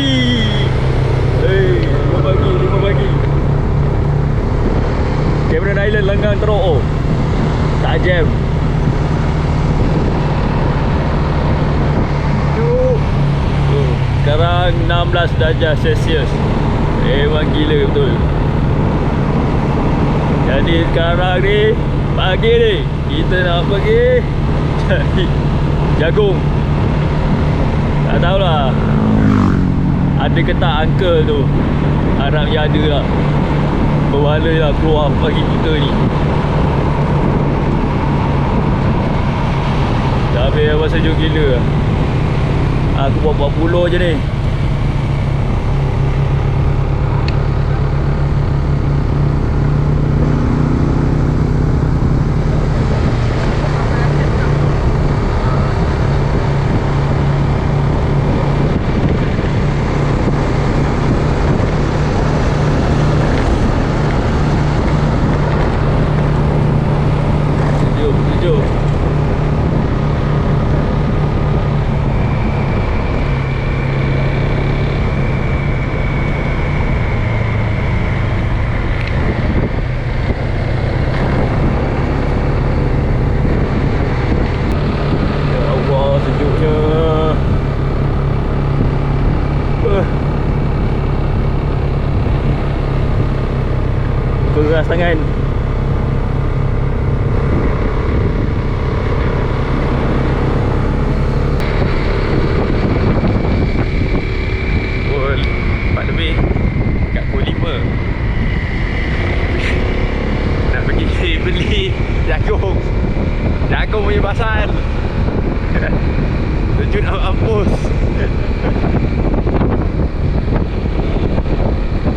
pagi. Hei, 5 pagi, 5 pagi. Cameron Island lengang teruk. Oh. Tak jam. Sekarang 16 darjah Celsius. Memang gila betul. Jadi sekarang ni pagi ni kita nak pergi cari jagung. Tak tahulah ada ke tak uncle tu. Harapnya ada lah. Berwala lah keluar pagi buta ni. Tapi apa sejuk gila. Aku buat puluh je ni. Sejuk. Keras tangan. Pukul 4 lebih kat pukul 5 nak pergi beli jagung punya pasal. Sejuk nak mampus.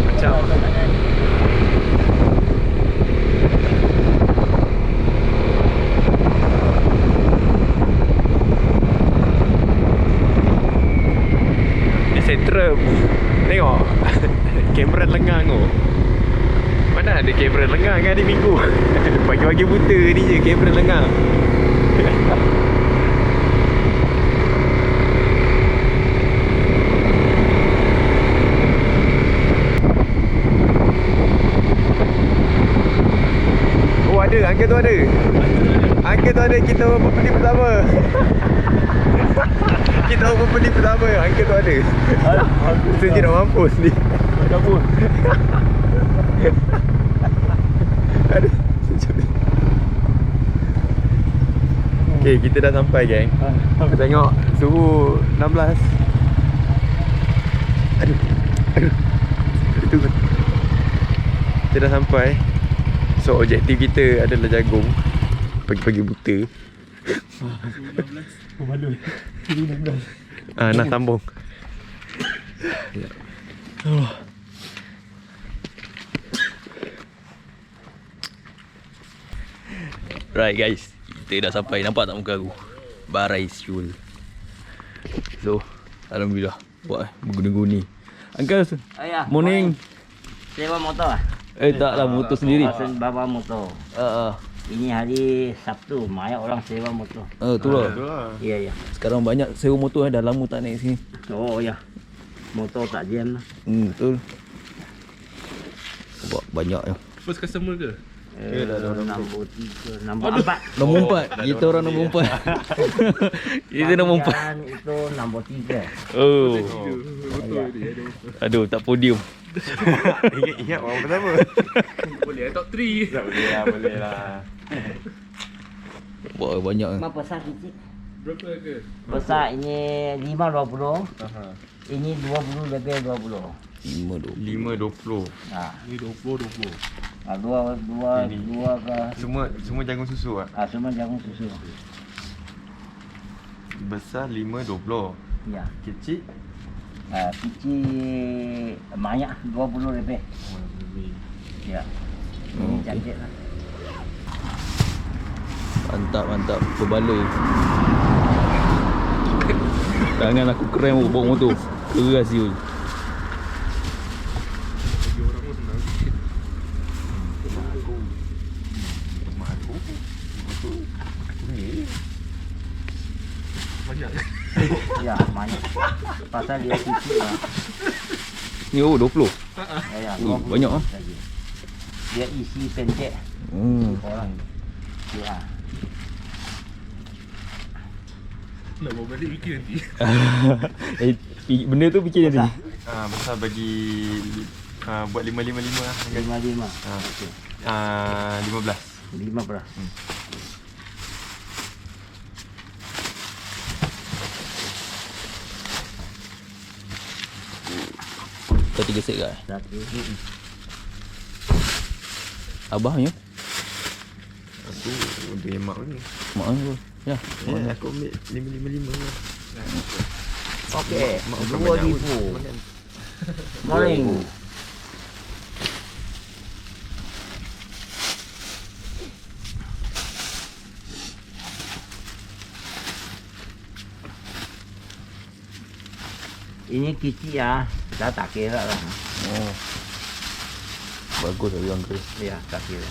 Macam sentrum. Tengok kamera lengang tu. Mana ada kamera lengang hari Minggu. Pagi-pagi buta ni je kamera lengang. Oh ada, angka tu ada. Angka tu ada, kita pembeli pertama. Kita pembeli pertama, angka tu ada. Sejuk nak mampus ni. Cabut. Aduh, sejuk. Okay, kita dah sampai geng. Tengok suhu 16. Aduh. Itu. Kita dah sampai. So objektif kita adalah jagung. Pagi-pagi buta. 16. Berbaloi. 16. Nak sambung. Allah. Right guys, kita dah sampai. Nampak tak muka aku? Barai Siul. So, alhamdulillah buat berguni-guni. Uncle, morning. Sewa motor ah? Taklah, motor sendiri. Bawa motor. Ini hari Sabtu, banyak orang sewa motor. Tu lah. Ya. Sekarang banyak sewa motor dah lama tak naik sini. Oh ya. Motor tak jam lah. Betul. Nampak banyak ya. First customer ke? Nombor 3, nombor 4. Nombor 4. Kita orang nombor 4. Kita nombor 4. Itu nombor 3. Oh. Betul dia. Aduh, tak podium. Ingat orang pertama. Boleh top 3. Boleh lah. Wah, banyak. Berapa besar kecil? Berapa ke? Besar ini 5.20. Ini 20 lebih 20. 5 5.20. Ni 20. Dua ke? Semua jagung susu ah. Semua jagung susu. Besar 5.20. Ya. Kecil Kecil banyak 20 lebih. Ya. Ini cantik lah. Mantap. Berbaloi. Tangan aku keren bawa motor. Keras siul. Bagi orang pun senang sikit. Rumah aku ni Banyak. Ya, banyak. Pasal dia kecil lah. ni 20. Ya, banyak, ah. saja. Dia isi pencet orang. Ya. Nak bawa balik fikir nanti. Benda tu fikir nanti. Besar bagi buat 555 lah. 5. Okey. 15. 15. Kau 3 set ke? Satu. Abahnya? Aku dia mak ni. Mak aku. Ya. Aku ambil 555 lah. Okey. Mak 2000. Morning. Ini kecil ya, kita tak kira lah. Oh. Bagus dari uncle. Ya, tak kira.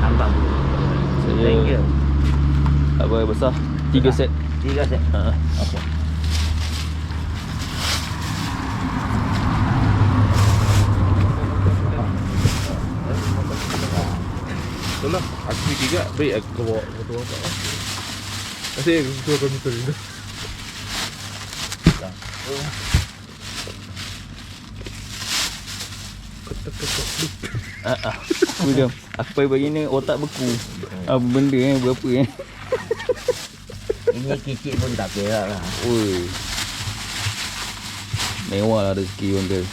Nampak bu? Thank you. Apa besar? 3 set. 3 set. Ha. Okey. Itulah, aku fikir juga baik aku bawa motor apa. Asyik aku keluar komputer ni. Aku diam. Aku bagi ni otak beku. Apa benda berapa Ini kecil pun tak kira lah. Oi. Mewah lah rezeki uncle.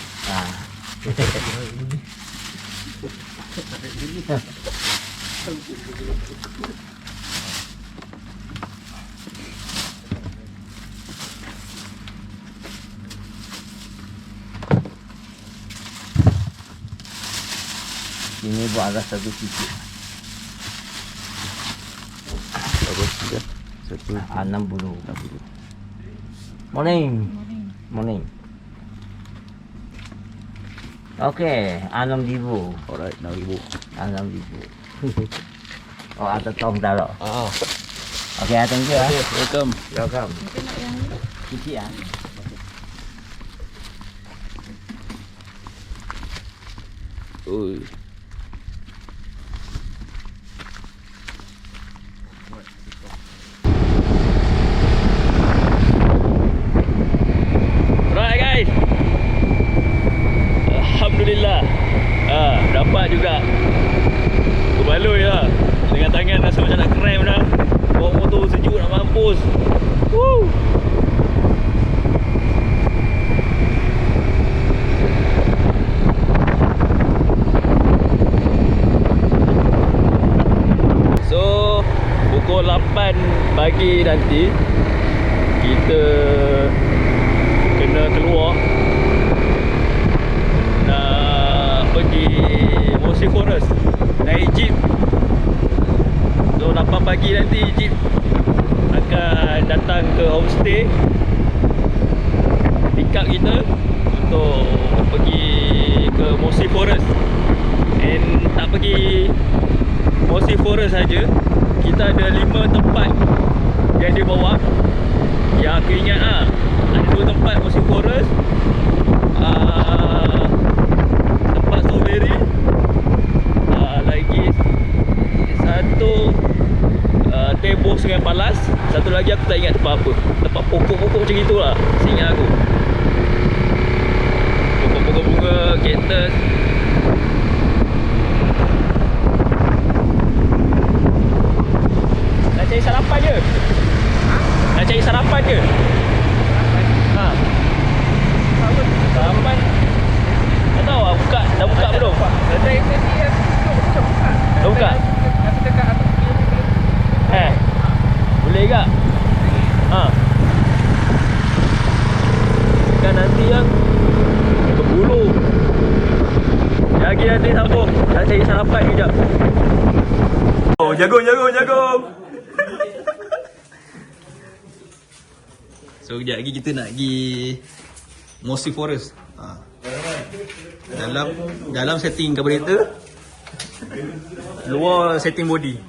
Ini buat ada satu kecil. Apa dia? 1 60. Morning. Morning. Okey, 6,000. Alright, 6,000. 6,000. Oh, ada tong taruh. Okey, thank you. Welcome. Welcome. Kecil ah. Oi. Right guys. Alhamdulillah. Dapat juga. Berbaloi lah. Dengan tangan rasa macam nak krem dah. Bawa motor sejuk nak mampus. Woo. So pukul 8 pagi nanti kita kena keluar nak pergi Mossy Forest naik jeep. So 8 pagi nanti jeep akan datang ke homestay pick up kita untuk pergi ke Mossy Forest. And tak pergi Mossy Forest saja, kita ada 5 tempat yang dia bawa. Yang aku ingat lah, ada 2 tempat Mossy Forest, tempat strawberry, lagi satu Tebo Sungai Palas. Satu lagi aku tak ingat tempat apa. Tempat pokok-pokok macam itulah, seingat aku. Pokok-pokok bunga, cactus. Nak cari sarapan je? Nak cari sarapan je? Ha. Sarapan tak tahu lah, buka. Dah buka belum? Dah buka? Boleh ke? Ha. Kan nanti yang berbulu. Lagi nanti sambung. Nak cari sarapan kejap. Oh, jagung. So kejap lagi kita nak pergi Mossy Forest. Dalam setting carburetor Luar setting body.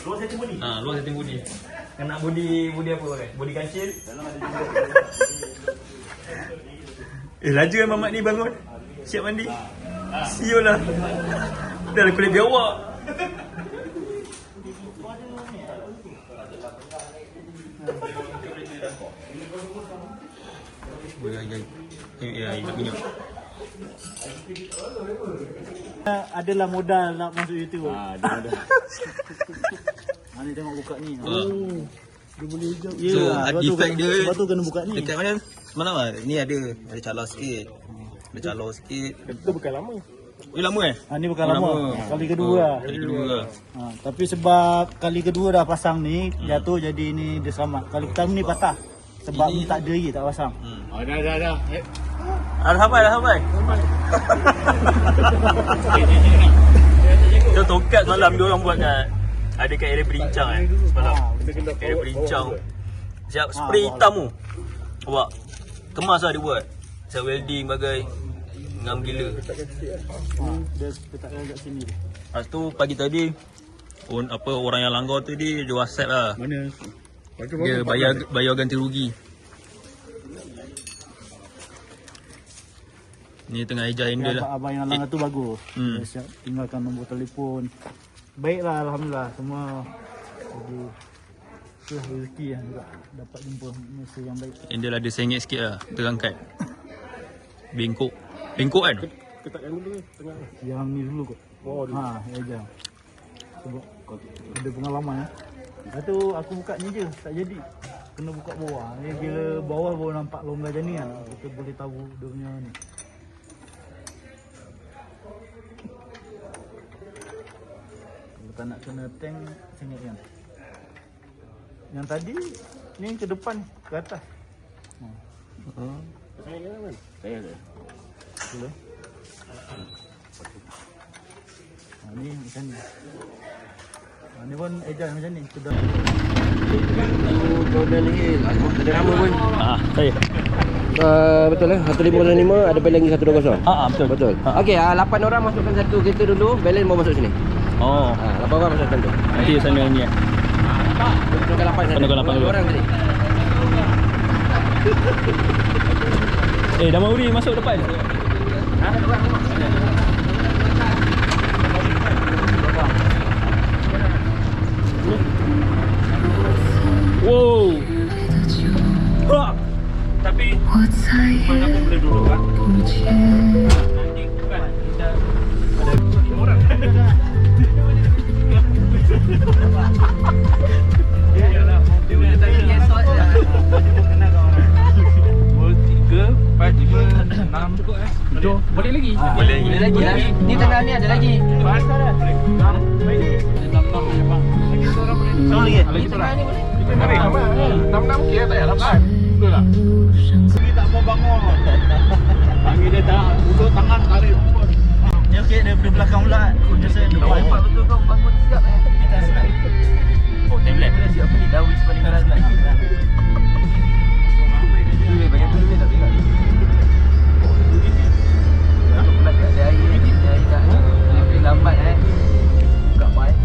Luar setting body. Nak body apa pakai? Body kancil. Laju kan mamat ni bangun. Siap mandi. Siul lah. Dah lah kulit biawak. Minyak. Adalah modal nak masuk YouTube. Ada modal. Ni tengok buka ni. Dia boleh hijau. So, artifact dia sebab tu kena buka ni. dekat mana? Semalam lah. Ni ada calar sikit. Ada calar sikit. Itu bukan lama. Lama eh? Ni bukan lama. Kali kedua lah. Kali kedua lah. Tapi sebab kali kedua dah pasang ni, jatuh jadi ni dia selamat. Kali pertama ni patah. Sebab ni tak ada lagi, tak pasang. Dah. Dah sampai. Tu tokat semalam dia orang buat kat ada kat area berincang semalam. Area berincang. Siap spray hitam tu. Awak kemas lah dia buat. Saya welding bagai ngam gila. Dia letakkan kat sini. Lepas tu pagi tadi orang yang langgar tu dia WhatsApp lah. Mana? Dia bayar ganti rugi. Ni tengah ejah handle lah. Abang yang langgar tu bagus. Dia siap tinggalkan nombor telefon. Baiklah, alhamdulillah semua. Jadi itulah rezeki yang juga dapat jumpa masa yang baik. Handle ada sengit sikit lah, terangkat. Bengkok kan? Ketak yang dulu tengah. Yang ni dulu kot. Ya je. Sebab ada pengalaman ya. Lepas tu aku buka ni je, tak jadi. Kena buka bawah. Ni bila bawah baru nampak longgar macam ni lah. Kita boleh tahu dia punya ni. Kalau tak nak kena tank, sengit kan. Yang tadi, ni ke depan, ke atas. Saya ada. Boleh. Ni macam ni. Ni pun ejan macam ni. Sudah. Golden Hill. Ada nama pun. Saya. Betul lah. 1505 ada balance lagi 120. Betul. Betul. Okey, 8 orang masukkan satu kereta dulu, balance mau masuk sini. 8 orang masukkan tu. Nanti sana ni. Masukkan 8 sana. Masukkan 8 dulu. Orang tadi. Damauri masuk depan. Wow. Tapi mana pun boleh duduk kan? Nanti bukan kita ada 5 orang. Iyalah, dia boleh tanya. Boleh lagi. Boleh lagi. Ni tengah ni ada lagi. Lagi tengah ni boleh. 6 kira tak payah 8. Betul tak? Sini tak mau bangun. Panggil dia tak duduk tangan tarik. Ni okey daripada belakang pula. Dia saya depan. Betul kau bangun siap Kita slide. Tablet. Siap ni Dawis paling keras lah. Bagian dulu ni tak berak ni. Kalau pula tak ada air tak lebih lambat buka mic.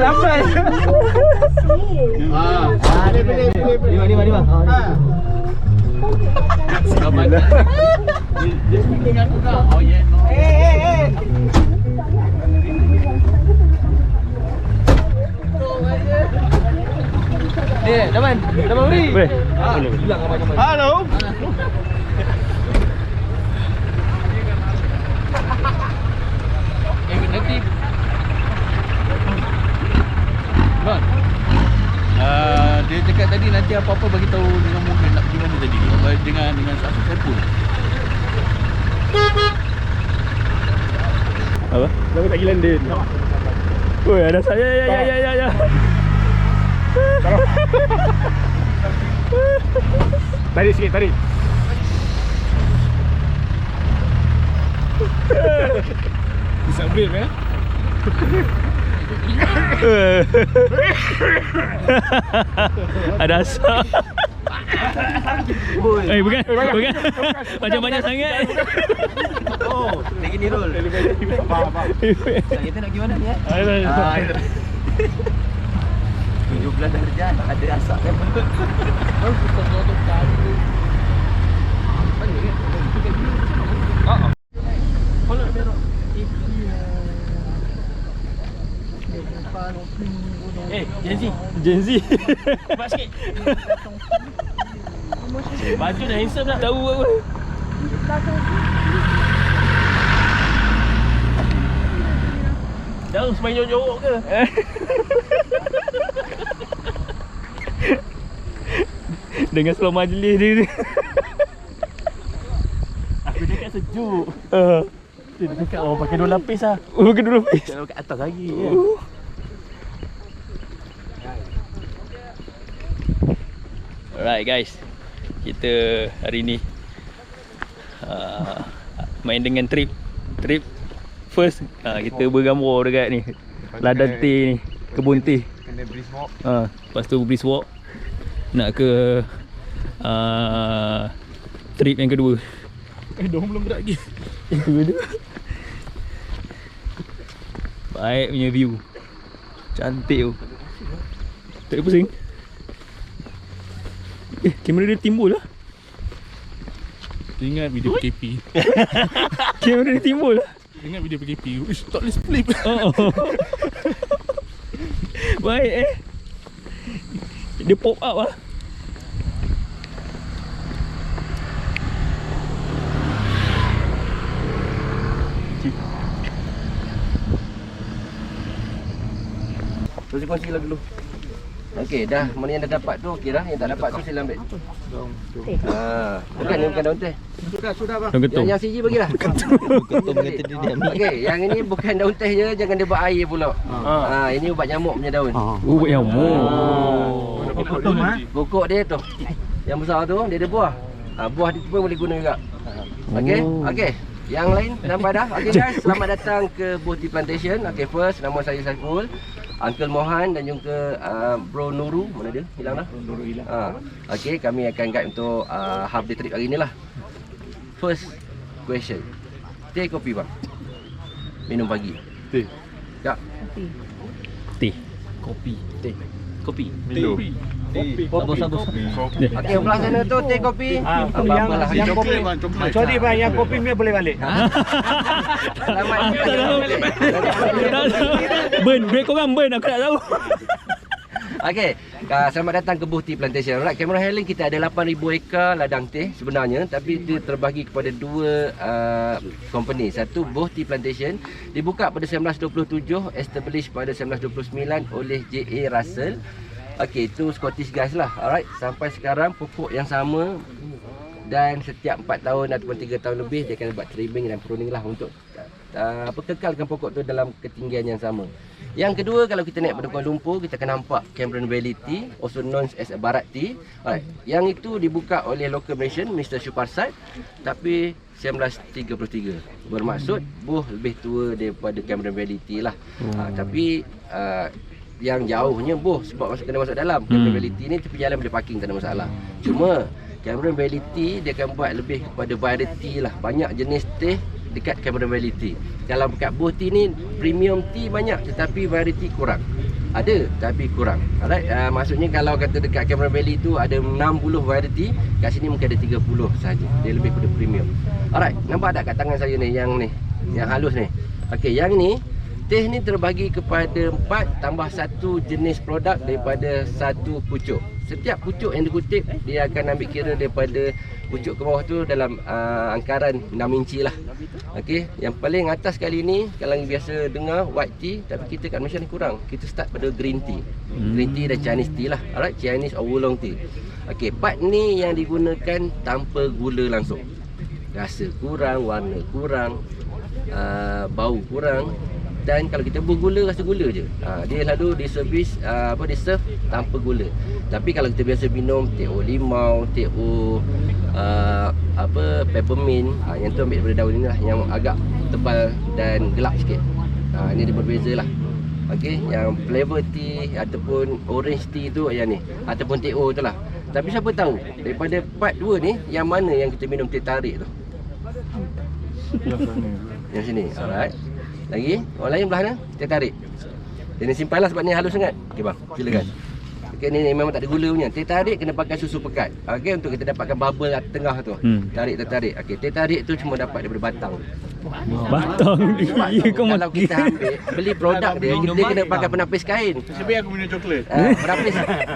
Lambat. Lima. Lambat. Dia speaking aku tak. Oh yeah. Daman Uri. Boleh. Halo. Nanti Dia cakap tadi nanti apa-apa bagi tahu dengan mungkin nak pergi mana tadi. Dengan satu telefon. Apa? Nama tak gila Din. Oi, ada saya. Ya. Tarik sikit, tarik. Bisa brave Ada asap. Eh bukan. Bukan. Macam banyak sangat. Oh, lagi ni roll. Kita nak pergi mana ni? 17 darjah ada asap kan. Gen Z. Cepat sikit. Baju dah handsome dah. Tahu apa. Dah semain jorok ke? Dengan slow majlis dia. Aku cakap sejuk. Dia cakap orang pakai dua lapis lah. Oh, pakai dua lapis. Kalau kat atas lagi ya. Alright guys, kita hari ni main dengan trip first. Kita bergambar dekat ni ladang teh ni, kebun teh. Kena brisk walk. Lepas tu brisk walk nak ke trip yang kedua. Diorang belum gerak lagi. Itu je. Baik punya view. Cantik tu. Tak ada pusing. Kamera dia timbul lah. Ingat video PKP. Kamera dia timbul lah. Ingat video PKP. Uish, tak boleh split. Oh. Baik dia pop up lah. Terus kongsi lah dulu. Okey, dah mana yang dah dapat tu okey dah. Yang tak dapat tu sila ambil. Bukan daun teh. Sudah bang. Daun ketum. Yang CG bagilah. Ketum kata dia ni. Okey, yang ini bukan daun teh je, jangan dia buat air pula. Ini ubat nyamuk punya daun. Ubat nyamuk. Pokok dia tu. Yang besar tu dia ada buah. Buah dia pun boleh guna juga. Okey. Yang lain nampak dah. Okey guys, selamat datang ke Boh Tea Plantation. Okey, first nama saya Saiful. Uncle Mohan dan juga Bro Nuru, mana dia? Hilang dah? Nuru hilang. Okey, kami akan guide untuk half day trip hari ni lah. First question. Teh kopi bang? Minum pagi. Teh. Tak. Teh. Kopi. Teh. Kopi. Minum. Sabus. Okey, belah sana tu teh kopi. Apa-apalah. Yang kopi bang, coklat. Sorry bang, yang kopi ni boleh balik. Selamat Burn, break korang burn, aku tak tahu. Okey, selamat datang ke Boh Tea Plantation. Alright, Cameron Highland kita ada 8,000 ekar ladang teh sebenarnya, tapi dia terbahagi kepada dua company. Satu Boh Tea Plantation dibuka pada 1927, established pada 1929 oleh J.A. Russell. Okey, itu Scottish Gas lah. Alright, sampai sekarang pokok yang sama dan setiap 4 tahun ataupun 3 tahun lebih dia akan buat trimming dan pruning lah untuk kekalkan pokok tu dalam ketinggian yang sama. Yang kedua, kalau kita naik pada Kuala Lumpur, kita akan nampak Cameron Valley Tea, also known as Barat Tea. Alright, yang itu dibuka oleh local Malaysian Mr. Shuparsad, tapi 1933. Bermaksud Boh lebih tua daripada Cameron Valley Tea lah. Tapi yang jauhnya Boh sebab kena masuk dalam. Cameron Valley Tea ni tepi jalan boleh parking, tak ada masalah. Cuma Cameron Valley Tea dia akan buat lebih kepada variety lah. Banyak jenis teh dekat Cameron Valley Tea. Kalau dekat Boh Tea ni premium tea banyak tetapi variety kurang. Ada tapi kurang. Alright, maksudnya kalau kata dekat Cameron Valley tu ada 60 variety, kat sini mungkin ada 30 saja. Dia lebih kepada premium. Alright, nampak tak kat tangan saya ni yang halus ni. Okey, yang ni teh ni terbahagi kepada 4 tambah 1 jenis produk daripada satu pucuk. Setiap pucuk yang dikutip dia akan ambil kira daripada pucuk ke bawah tu dalam angkaran 6 inci lah. Okey, yang paling atas kali ni kalau yang biasa dengar white tea, tapi kita kat Malaysia ni kurang. Kita start pada green tea. Green tea dan Chinese tea lah. Alright, Chinese or oolong tea. Okey, part ni yang digunakan tanpa gula langsung. Rasa kurang, warna kurang, bau kurang. Dan kalau kita bergula, rasa gula je. Dia lalu diservis diserve tanpa gula. Tapi kalau kita biasa minum teh o limau, teh o peppermint, yang tu ambil daripada daun ni lah, yang agak tebal dan gelap sikit. Ini dia berbeza lah. Okey, yang flavor tea ataupun orange tea tu yang ni, ataupun teh o tu lah. Tapi siapa tahu daripada part 2 ni yang mana yang kita minum teh tarik tu? Yang sini. Alright. Lagi? Orang lain belah mana? Teh tarik. Dia ni simpan lah sebab ni halus sangat. Okey bang, silakan. Okey ni memang tak ada gula punya. Teh tarik kena pakai susu pekat. Okey untuk kita dapatkan bubble tengah tu. Tarik teh tarik. Okey, teh tarik tu cuma dapat daripada batang. Batang dia kau Kalau mati. kita ambil beli produk dia, kita kena pakai penapis kain. Sebab aku minum coklat.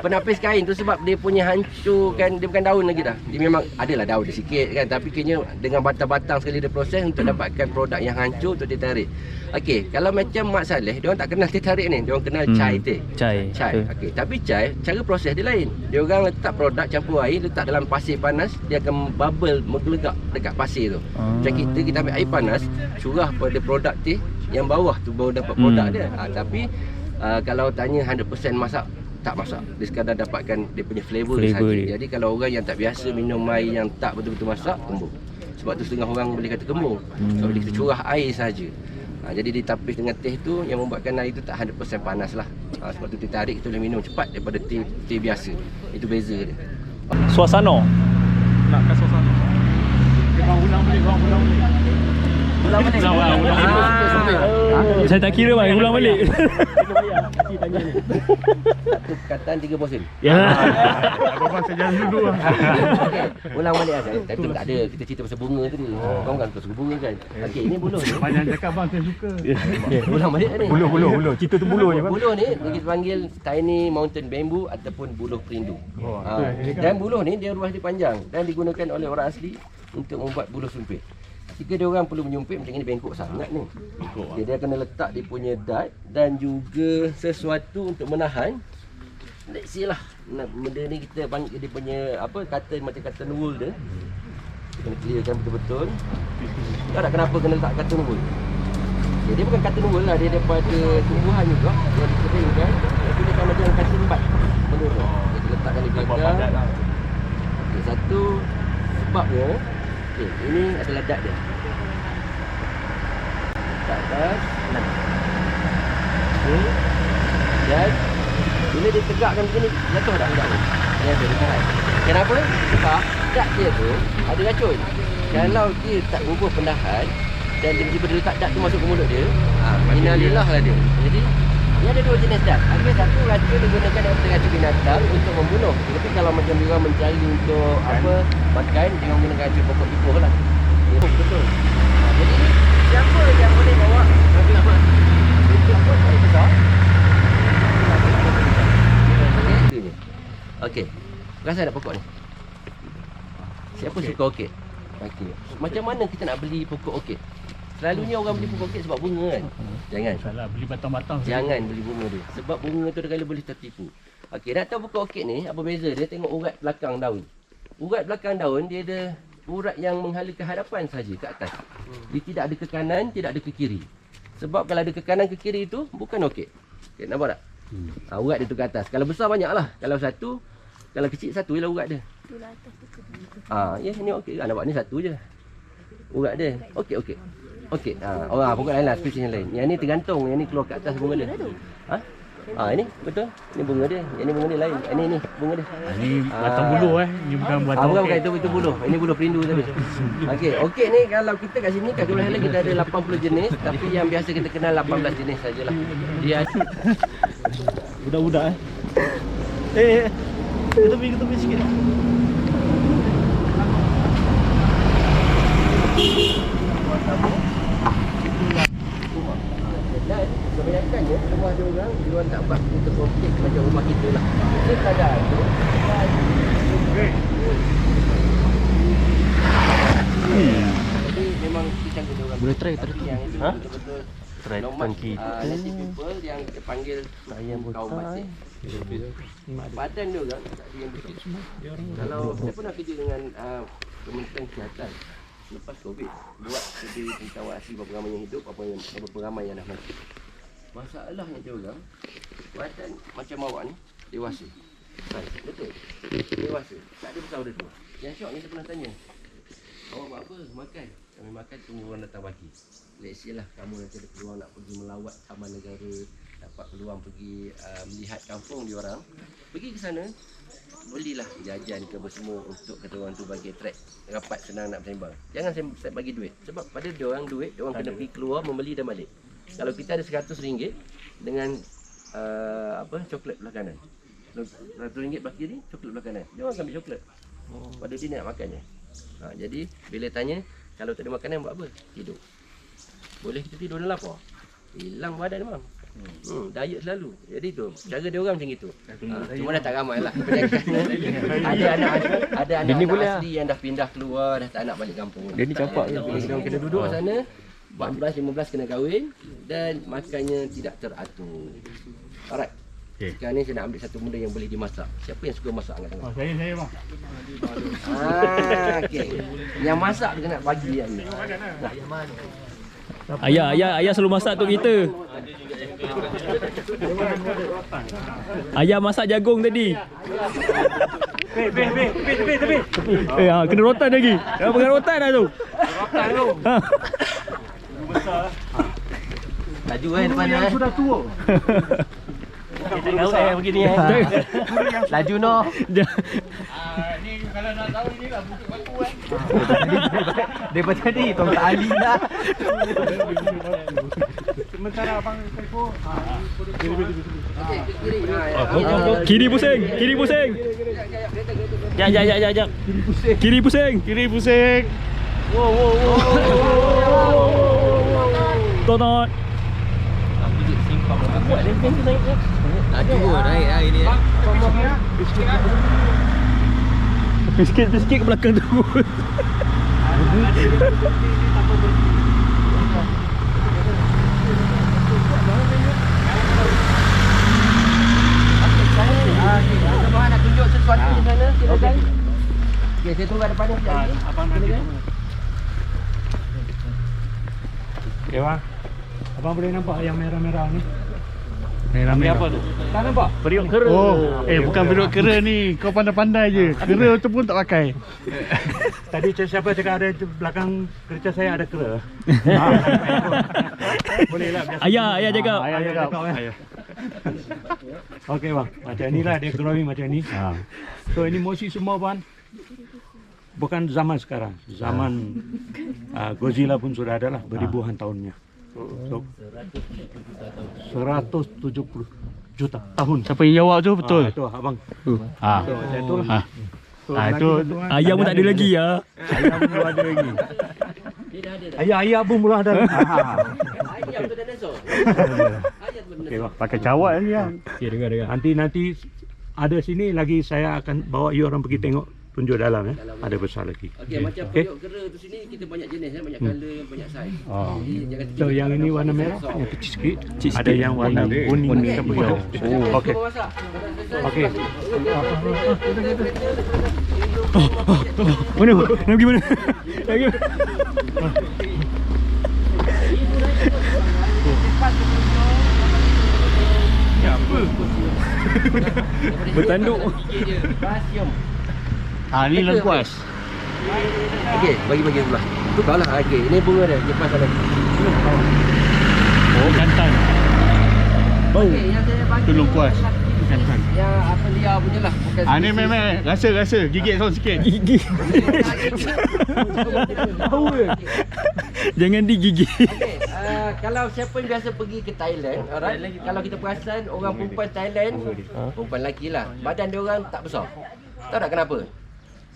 Penapis kain tu sebab dia punya hancur kan, dia bukan daun lagi dah. Dia memang adalah daun dia sikit kan, tapi kena dengan batang-batang sekali dia proses untuk dapatkan produk yang hancur untuk ditarik. Okey, kalau macam Mak Saleh, dia orang tak kenal teh tarik ni, dia orang kenal chai teh. Chai. Okey, tapi chai cara proses dia lain. Dia orang letak produk campur air, letak dalam pasir panas, dia akan bubble menggelegak dekat pasir tu. Macam kita ambil air panas, curah pada produk teh, yang bawah tu baru dapat produk dia. Tapi kalau tanya 100% masak, tak masak. Dia sekadar dapatkan dia punya flavor saja. dia. Jadi kalau orang yang tak biasa minum air yang tak betul-betul masak, kembung. Sebab tu setengah orang boleh kata kembung. Sebab dia kita curah air saja. Jadi ditapis dengan teh tu yang membuatkan air tu tak 100% panas lah. Sebab tu teh tarik tu boleh minum cepat daripada teh biasa. Itu beza dia. Suasana. Nakkan suasana. Bang ulang balik. Ulang balik. Saya tak kira bang, ulang balik. Satu perkataan 3 posen. Ya. Abang saya jalan dulu lah. Okey, ulang balik lah. Tadi tak ada, kita cerita pasal bunga tadi. Kau kan suka bunga kan? Okey, ini buluh ni. Banyak cakap bang saya suka. Ulang balik ni. Buluh. Cerita tu buluh je bang. Buluh ni kita panggil tiny mountain bamboo ataupun buluh perindu. Dan buluh ni dia ruas dia panjang dan digunakan oleh orang asli untuk membuat buluh sumpit. Jika dia orang perlu menyumpit macam ni bengkok sangat ni. Okay, dia kena letak dia punya dart dan juga sesuatu untuk menahan. Let's see lah. Benda ni kita panggil dia punya apa, cotton macam cotton wool dia. Kita kena clearkan betul-betul. Tahu tak kenapa kena letak cotton wool? Okay, dia bukan cotton wool lah, dia daripada tumbuhan juga yang dikeringkan. Tapi dia akan macam cotton bud. Benda tu. Kita letakkan di belakang. Okay, satu sebabnya okay, ini adalah dart dia. Dart atas. Okay. Dan bila dia tegakkan begini, jatuh tak budak ni? Dia ada dekat. Kenapa? Sebab dart dia tu ada racun. Kalau dia tak bubuh pendahan dan tiba-tiba dia letak dart tu masuk ke mulut dia, innalillah lah dia. Jadi dia ada 2 jenis dart. Ada satu racun digunakan untuk racun binatang untuk membunuh. Tapi kalau macam dia orang mencari untuk apa makan, dia orang guna racun pokok ipoh lah. Ya, betul. Jadi siapa yang boleh bawa racun apa? Apa yang besar? Okey. Rasa tak pokok ni? Siapa suka orkid? Okey. Macam mana kita nak beli pokok orkid? Selalunya orang beli pokok orkid sebab bunga kan? Jangan. Salah beli batang-batang. Jangan beli bunga dia. Sebab bunga tu kadang-kadang boleh tertipu. Okey, nak tahu pokok orkid ni apa beza dia? Tengok urat belakang daun. Urat belakang daun dia ada urat yang menghala ke hadapan saja, ke atas. Dia tidak ada ke kanan, tidak ada ke kiri. Sebab kalau ada ke kanan ke kiri itu bukan orkid. Okay, nampak tak? Urat dia tu ke atas. Kalau besar banyaklah. Kalau satu, kalau kecil satu je lah urat dia. Ya ni okey. Nampak ni satu je. Urat dia. Okey. Pokok lain lah, spesies yang lain. Yang ni tergantung, yang ni keluar ke atas bunga dia. Ini betul. Ini bunga dia. Yang ni bunga dia lain. Ini bunga dia. Ini batang buluh Ini bukan batang. Bukan itu buluh. Ini buluh perindu tadi. Okey ni kalau kita kat sini kat Kebun Highland kita ada 80 jenis, tapi yang biasa kita kenal 18 jenis sajalah. Dia Budak-budak Kita pergi sikit. dan kebanyakannya rumah dia orang tak buat untuk komplek macam rumah kita lah. Sekadar tu jadi memang kita dia orang boleh try tadi yang itu betul-betul try depan kita native people yang kita panggil ayam kaum Basik. Badan dia orang tak ada yang betul semua. Kalau saya pernah kerja dengan Kementerian Kesihatan lepas Covid buat studi tentang asli berapa ramai yang hidup, berapa ramai yang dah mati. Masalahnya dia orang badan macam awak ni dewasa. Betul. Dewasa. Tak ada besar dah tu. Yang syok ni saya pernah tanya. Awak buat apa? Makan. Kami makan, tunggu orang datang bagi. Let's say lah, kamu nanti ada peluang nak pergi melawat taman negara, dapat peluang pergi melihat kampung diorang, pergi ke sana, belilah jajan ke apa semua untuk kata orang tu bagi track rapat senang nak bersembang. Jangan saya bagi duit, sebab pada diorang duit, diorang kena pergi keluar membeli dan balik. Kalau kita ada RM100 dengan coklat belah kanan, RM100 belah kiri, coklat belah kanan, diorang akan ambil coklat. Pada dia nak makannya. Jadi bila tanya, kalau tak ada makanan buat apa? Tidur. Boleh kita tidur dalam lapar? Hilang badan memang. Diet selalu. Jadi tu cara dia orang macam itu. Cuma dah tak ramai lah. Ada anak-anak asli yang dah pindah keluar, dah tak nak balik kampung. Dia ni capak je. Dia orang kena duduk sana, 14-15 kena kahwin dan makannya tidak teratur. Alright. Sekarang ni saya nak ambil satu benda yang boleh dimasak. Siapa yang suka masak angkat tangan? Saya bang. Okey. Yang masak dia nak bagi yang ni. Ayah selalu masak untuk kita. Ayah masak jagung tadi. Tepi. Kena rotan lagi. Dah pegang rotan dah tu. Rotan tu. Laju depan Yang sudah tua. begini Laju no. Ni kalau nak tahu ni lah Bukit Batu Daripada tadi tongkat Ali dah. Sementara abang Saiful Kiri pusing. Jap. Kiri pusing. Tonton. Laju naik hari ni. Sikit ke belakang tu. Abang nak tunjuk sesuatu di sana, silakan. Okey, saya tunggu depan ni. abang nanti. Okey bang. Abang boleh nampak yang merah-merah ni? Merah-merah apa tu? Tak nampak? Periuk kera. Bukan periuk kera ni. Kau pandai-pandai je. Kera tu pun tak pakai. Tadi siapa cakap ada belakang kereta saya ada kera. Boleh lah. Ayah cakap. Ayah cakap. Okey bang. Macam inilah dia growing macam ni. So ini mosi semua bang. Bukan zaman sekarang. Zaman Godzilla pun sudah ada lah. Beribuan tahunnya. So, 170 juta tahun. Siapa yang jawab tu betul? Itu abang. So, Saya tu lah. itu Ayah pun tak ada lagi ya. Ayah pun belum ada lagi. Ayah pun belum ada. Ayam tu dinosaur. Ayam tu Okey bang, pakai cawat ni ya. Okey, dengar. Nanti ada sini lagi saya akan bawa you orang pergi tengok tunjuk dalam ya. Ada besar lagi. Okey, macam periuk kera tu sini kita banyak jenis banyak color, banyak saiz. Jadi jangan So yang ini warna merah, yang kecil sikit. Ada yang warna kuning dan hijau. Okey. Okey. Mana? Nak pergi mana? Bertanduk. Kalsium. ni lengkuas. Okey, bagi sebelah. Tukar lah. Okey, ini bunga dia. Lepas ada. Oh, jantan. Bau. Okey, yang saya bagi Tu lengkuas. Jantan. yang apa liar punya lah. Bukan Ni memang rasa gigit sound sikit. Gigi. Tahu ke? Jangan digigit. Okey, kalau siapa yang biasa pergi ke Thailand, alright, kalau kita perasan orang perempuan Thailand, perempuan lelaki lah, badan dia orang tak besar. Tahu tak kenapa?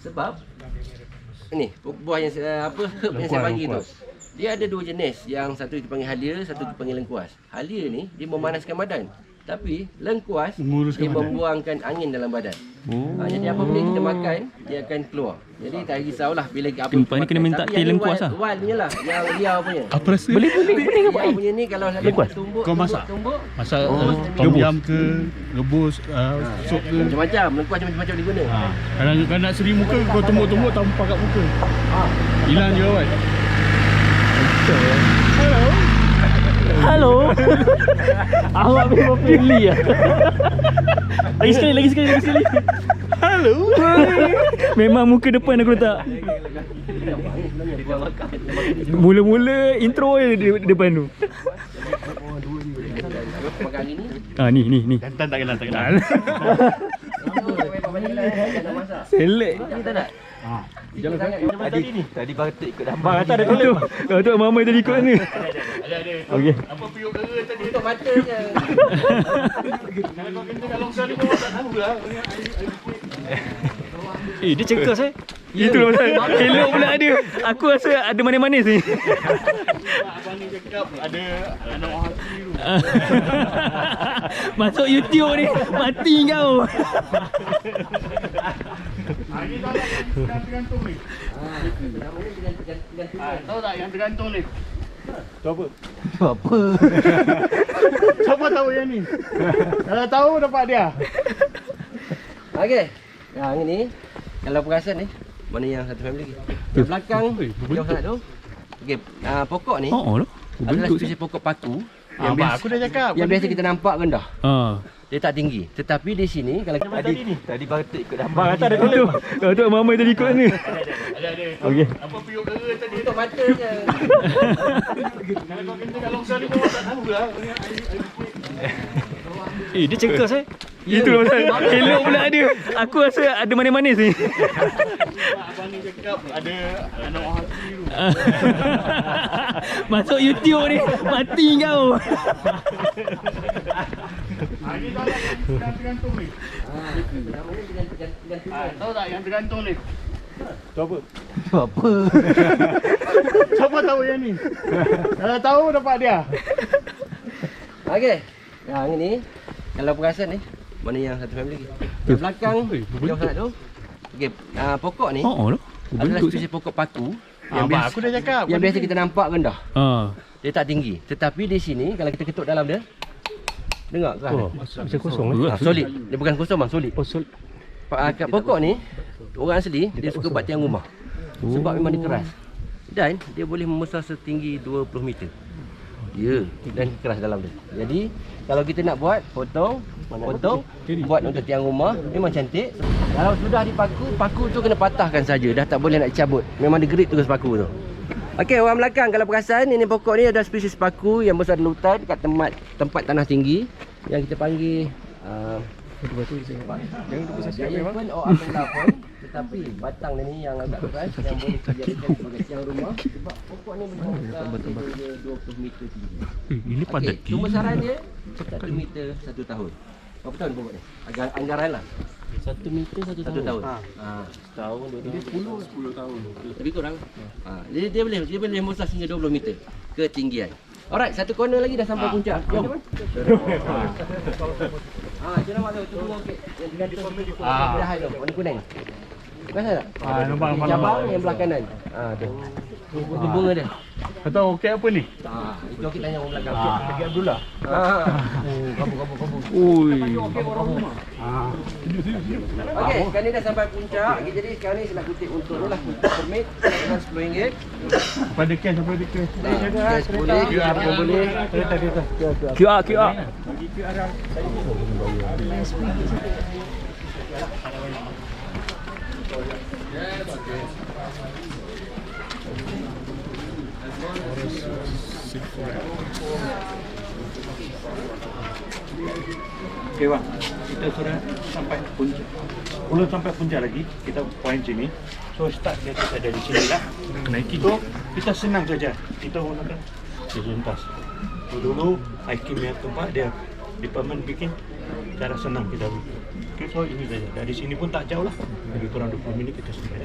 Sebab ni buah yang herb yang saya bagi tu. Dia ada dua jenis, yang satu kita panggil halia, satu kita panggil lengkuas. Halia ni dia memanaskan badan. Tapi lengkuas dia membuangkan angin dalam badan. Jadi apa benda kita makan, dia akan keluar. Jadi tak risaulah bila apa. Tempat ni kena minta teh lengkuas lah. Wild punya lah, yang liar punya. Apa rasa? Boleh Yang punya ni kalau saya tumbuk, Kau masak? tumbuk, Masak tom yam ke, rebus, sup ke. macam-macam, lengkuas macam-macam diguna. Kalau nak seri muka, kau tumbuk-tumbuk tampar kat muka. Hilang je awak. Halo. Awak memang friendly ya. Lagi sekali. Halo. Memang muka depan aku letak. buat makan. Mula-mula intro je di depan tu. Makan ini. Ni. Jantan tak kenal, tak kenal. Selek. Ni tak nak. Jangan sangat. Tadi baru ikut dah. Bang kata ada tu. Kau tu mama tadi ikut ni. Ada. Okey. Apa piuk kera tadi? Tutup mata je. Kalau kau kena kat longgar ni kau tak tahu lah. Dia cengkes Itu pasal elok pula dia. Aku rasa ada manis-manis ni. Abang ni cakap ada anak orang hati tu. Masuk YouTube ni mati kau. Ini tahu tak yang tergantung ni? Tahu tak yang tergantung ni? Apa? Siapa tahu yang ni? Kalau tahu dapat dia. Okey. Yang ini kalau perasan ni mana yang satu family lagi? Yang belakang jauh sangat tu. Okey, pokok ni Oh, adalah spesies pokok paku Abang aku dah cakap. yang biasa kita nampak rendah. Ha. Dia tak tinggi. Tetapi di sini kalau kita Tadi baru ikut dah. Bang kata ada tu. Kau tu mama tadi ikut ni. Ada. Okey. Apa piuk kera tadi? tutup mata je. Kalau kau kena kat longgar ni kau tak tahu lah. Dia cengkes Itu pasal elok pula dia. Aku rasa ada manis-manis ni. Abang ni cakap ada anak orang hati tu. Masuk YouTube ni mati kau. Ini tahu tak yang tergantung ni? Tahu tak yang tergantung ni? Apa? Siapa tahu yang ni? Kalau tahu dapat dia. Okey. Yang ini kalau perasan ni mana yang satu family lagi? Yang belakang jauh sangat tu. Okey, pokok ni adalah spesies pokok paku Abang aku dah cakap. yang biasa kita nampak rendah. Ha. Dia tak tinggi. Tetapi di sini kalau kita ketuk dalam dia, dengar keras. Macam kosong Solid. Dia bukan kosong bang, solid. Kat pokok ni orang asli dia suka buat tiang rumah. Sebab memang dia keras. Dan dia boleh membesar setinggi 20 meter. Ya, dan keras dalam dia. Jadi kalau kita nak buat potong, buat untuk tiang rumah memang cantik. Kalau sudah dipaku, paku tu kena patahkan saja, dah tak boleh nak cabut. Memang dia gerit terus paku tu. Okey, orang belakang kalau perasan ini pokok ni ada spesies paku yang besar di hutan kat tempat tanah tinggi yang kita panggil Giant or Ampela pun. Tetapi batang dia ni yang agak keras yang boleh dijadikan sebagai tiang rumah sebab pokok ni boleh 20 meter tinggi. Ini padat. Okey, pembesaran dia 1 meter 1 tahun. Berapa tahun pokok ni? Anggaran lah 1 meter 1 1 tahun. Tahun 10 tahun. Lebih kurang. Dia boleh membesar hingga 20 meter ketinggian. Alright, satu corner lagi dah sampai puncak. Jom. Itu nampak tu, tu okey. Yang digantung. Dah hai tu, warna kuning. Rasa tak? nampak. Cabang yang belah kanan. Tu. Tu bunga dia. Kau tahu okey apa ni? Itu kita tanya orang belakang. Okey Abdullah. Kamu. Ui. Okey, sekarang ni dah sampai puncak. Okay, jadi sekarang ni saya nak kutip untuk ni lah. Kutip permit dengan RM10. Pada cash apa dia cash? Cash boleh, QR pun boleh. QR. Okey bang, kita sudah sampai puncak. Belum sampai puncak lagi, kita point sini. So start dia kita dari sini lah. Naiki. So kita senang saja. Kita gunakan lintas. So dulu hiking punya tempat dia department bikin cara senang kita bikin. Okay, so ini saja. Dari sini pun tak jauh lah. Lebih kurang 20 minit kita sampai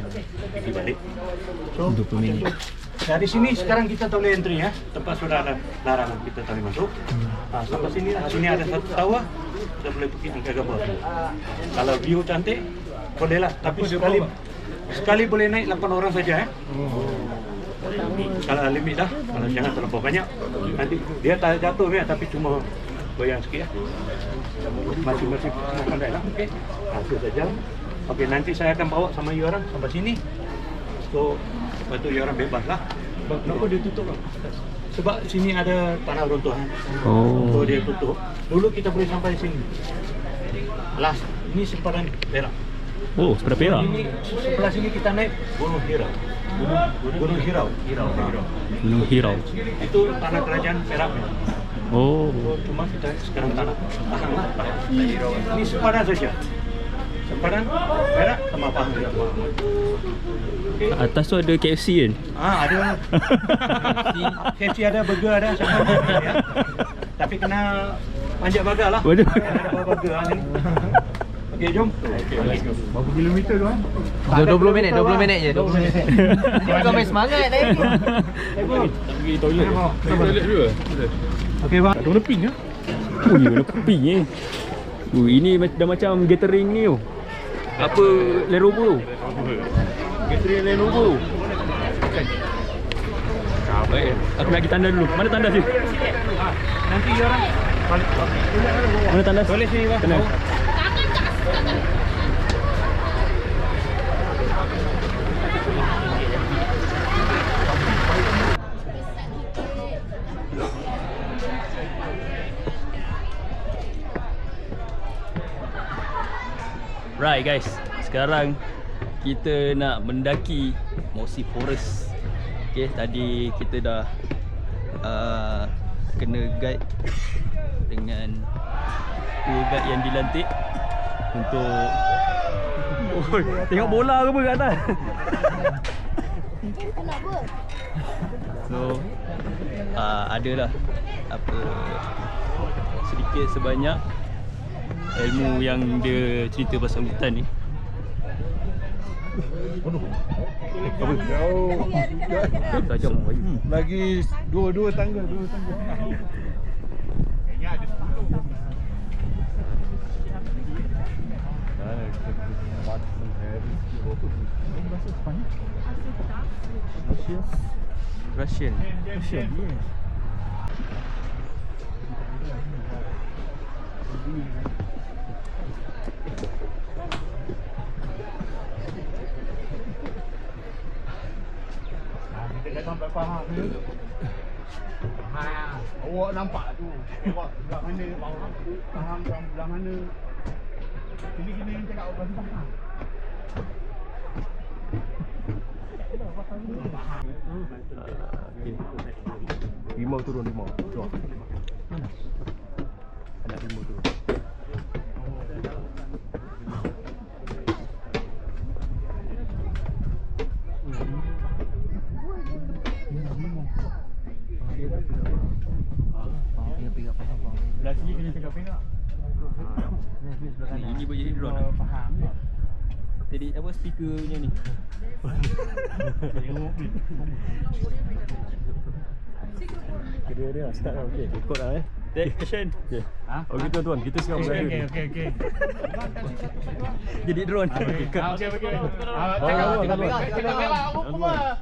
pergi balik. So 20 minit. Dari sini sekarang kita tak boleh entry ya. Tempat sudah ada larangan kita tak boleh masuk. Sampai sini lah. Sini ada satu tawa. Kita boleh pergi angkat gambar. Kalau view cantik, boleh lah. Tapi sekali boleh naik 8 orang saja ya. Kalau limit dah, kalau jangan terlalu banyak. Nanti dia tak jatuh ya, tapi cuma goyang sikit ya. Masing-masing semua pandai lah. Okey. Itu saja. Okey, nanti saya akan bawa sama you orang sampai sini. So, lepas tu you orang bebas lah. Kenapa dia tutup lah? Sebab sini ada tanah runtuhan. So dia tutup. Dulu kita boleh sampai sini. Last, ini sempadan perak. Oh, sepeda Perak. Sebelah sini kita naik Gunung Hirau. Gunung Hirau. Gunung Hirau. Itu tanah kerajaan Perak. Oh. Cuma kita sekarang tanah Pahang. Ini sepadan saja. Sepadan Perak sama Pahang. Atas tu ada KFC kan? Ada. KFC ada, burger ada, semua ya. Tapi kena panjat bagar lah. Waduh. Ada bagar ni. Okey, jom. Berapa kilometer tu kan? 20 minit je. 20 minit. Kau main semangat lagi. Tak pergi toilet. Toilet dulu. Okey bang. Tak ada ping ke? Oh, ya ada ping ini dah macam gathering ni tu. Apa Lenovo tu? Gathering Lenovo. Baik, aku nak pergi tandas dulu. Mana tandas ni? Nanti orang Mana tandas? boleh sini bang. Tandas. Right guys, sekarang kita nak mendaki Mossy Forest. Okay, tadi kita dah kena guide dengan tour guide yang dilantik untuk tengok bola ke apa kat atas. So adalah apa sedikit sebanyak ilmu yang dia cerita pasal hutan ni. Apa? Tajam lagi. Lagi dua tangga. Russian. Kita dah sampai Pahang ni. Awak nampak tu. Tengok belah mana Pahang kan belah mana. Gini cakap orang Pahang. Rimau turun rimau. Tuan. Mana? Ada rimau turun. Belah sini kena cakap perak. Ini boleh jadi drone. Faham. Jadi apa speaker punya ni? Dia start dah. Okey, ikut dah Take action. Okey. Okey tuan-tuan, kita sekarang berada. Okey. Jadi drone. Okey. Cakap perak aku semua.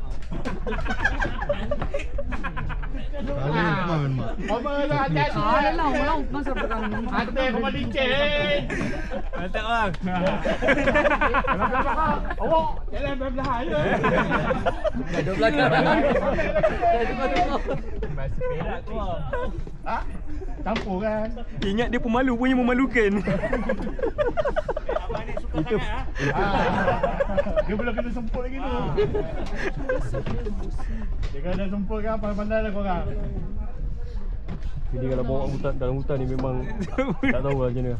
Mama dah hati-hati. Malang masa perang. Hati kau licin. Mantap bang. Awak jalan belah je. Gaduh belakang. Masih perak tu. Campur kan. Ingat dia pemalu punya memalukan. Itu. Dia belum kena sempur lagi tu. Dia kena sempur kan pandai-pandai lah korang. Jadi kalau bawa hutan dalam hutan ni memang tak tahu lah macam mana.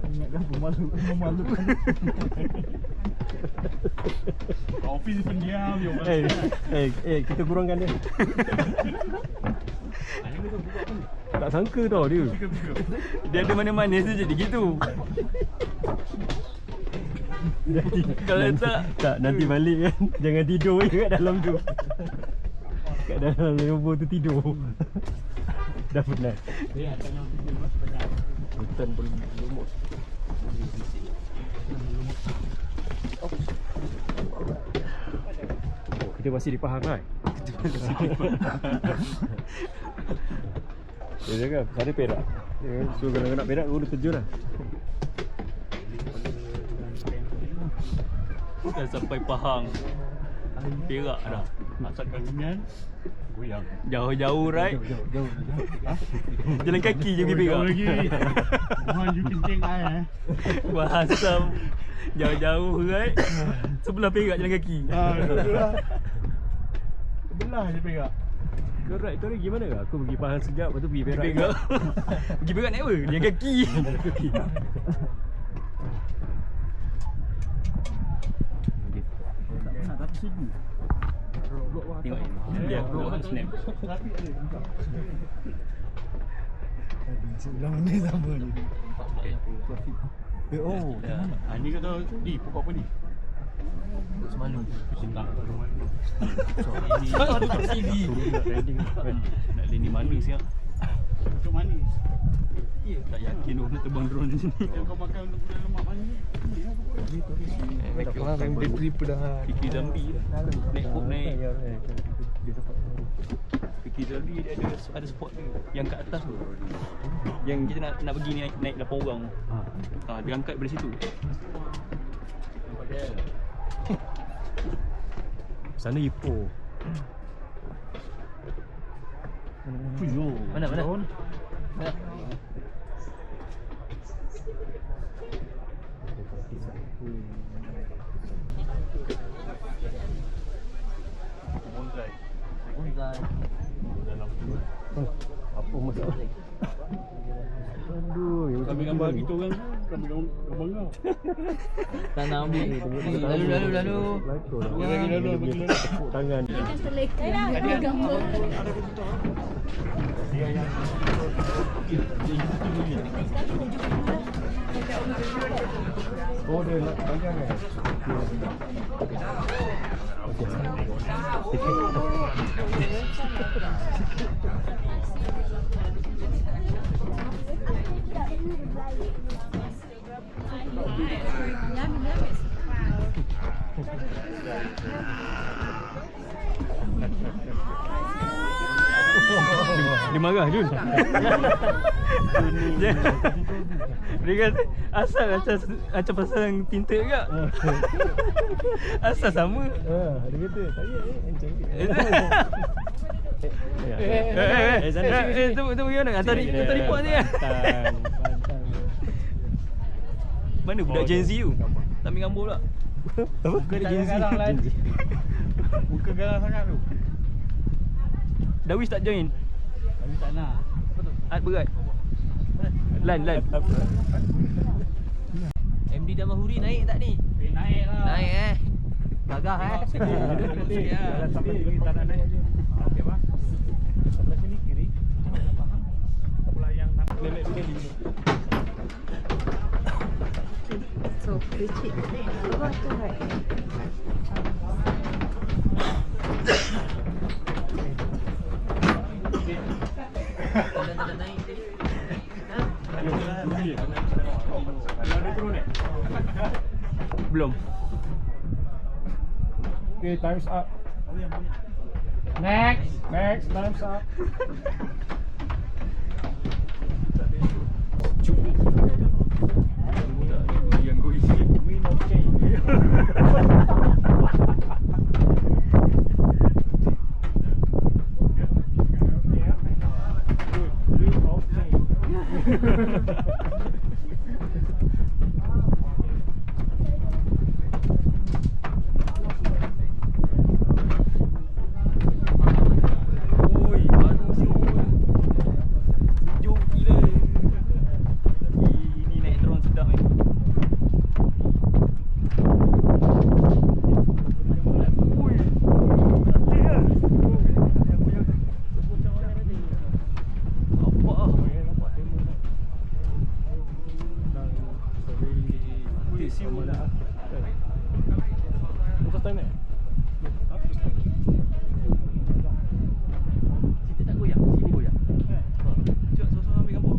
Ingatkan memalukan. Office pendiam je orang. Kita kurangkan dia. Tak sangka tau dia. Dia ada mana-mana tu jadi gitu. Kalau tak nanti balik kan. Jangan tidur je kat dalam tu. Kat dalam Lenovo tu tidur. Dah penat. Hutan pun lumut. Oh, kita masih di Pahang kan? Dia cakap, sana Perak. So kalau nak Perak, kau terjun lah. Dah sampai Pahang. Perak dah. Asalkan ringan, goyang. Jauh-jauh right. Jauh. Jalan kaki je pergi Perak. Jauh lagi. Mohon you kencing air. Bahasam jauh-jauh right. Sebelah Perak jalan kaki. Itulah. Sebelah je Perak. Kau ride tu lagi mana ke? Aku pergi Pahang sekejap, lepas tu pergi Perak. Perak. Pergi Perak naik apa? Jalan kaki. Tapi sejuk. Tengok dia blok snap. Sebelah mana sama ni? Oh, Ni kata, di pokok apa ni? Semalu. Cinta. Ada kat sini. Nak landing mana siap? Untuk manis. Tak yakin nak terbang drone di sini. Kau makan untuk bulan lemak manis. bateri pedahan. Fikir Zambi lah. Naik hook naik. Fikir Zambi dia ada spot dia. Yang kat atas tu. Yang kita nak pergi naik 8 orang. Dia angkat dari situ. Sana Ipoh. Mana? Bonsai. Apa masalah? Aduh, yang Kami gambar kita orang, kami gambar kau. Tanam ni. Lalu. Bagi lalu. tepuk tangan. Oh, dia nak panjang eh? Dia marah Jun. Dia kata asal macam pasang tinta juga. Asal sama. Dia kata saya macam Tu bagaimana? Hantar report ni. Mana budak Gen Z tu? Tak ambil gambar pula. Muka dia Gen Z. Muka garang sangat tu. Darwish tak join. Kami tak nak. Art berat. Lan. MD Damahuri naik tak ni? Naik lah. Naik Gagah Dalam sampai sini tak nak naik je. Okey bang. Sebelah sini kiri. Faham? Sebelah yang lelek sekali. So, kecil. Apa tu right? Belum. Okay, time's up. Next, time's up. Yang go isi. We no change. Oi, baru si sejuk gila. Ini naik drone sedap ni. Oi. Apa ah? Ui, siul lah. First time ni? Kita tak goyang, sini goyang. Cepat sama-sama ambil gambar.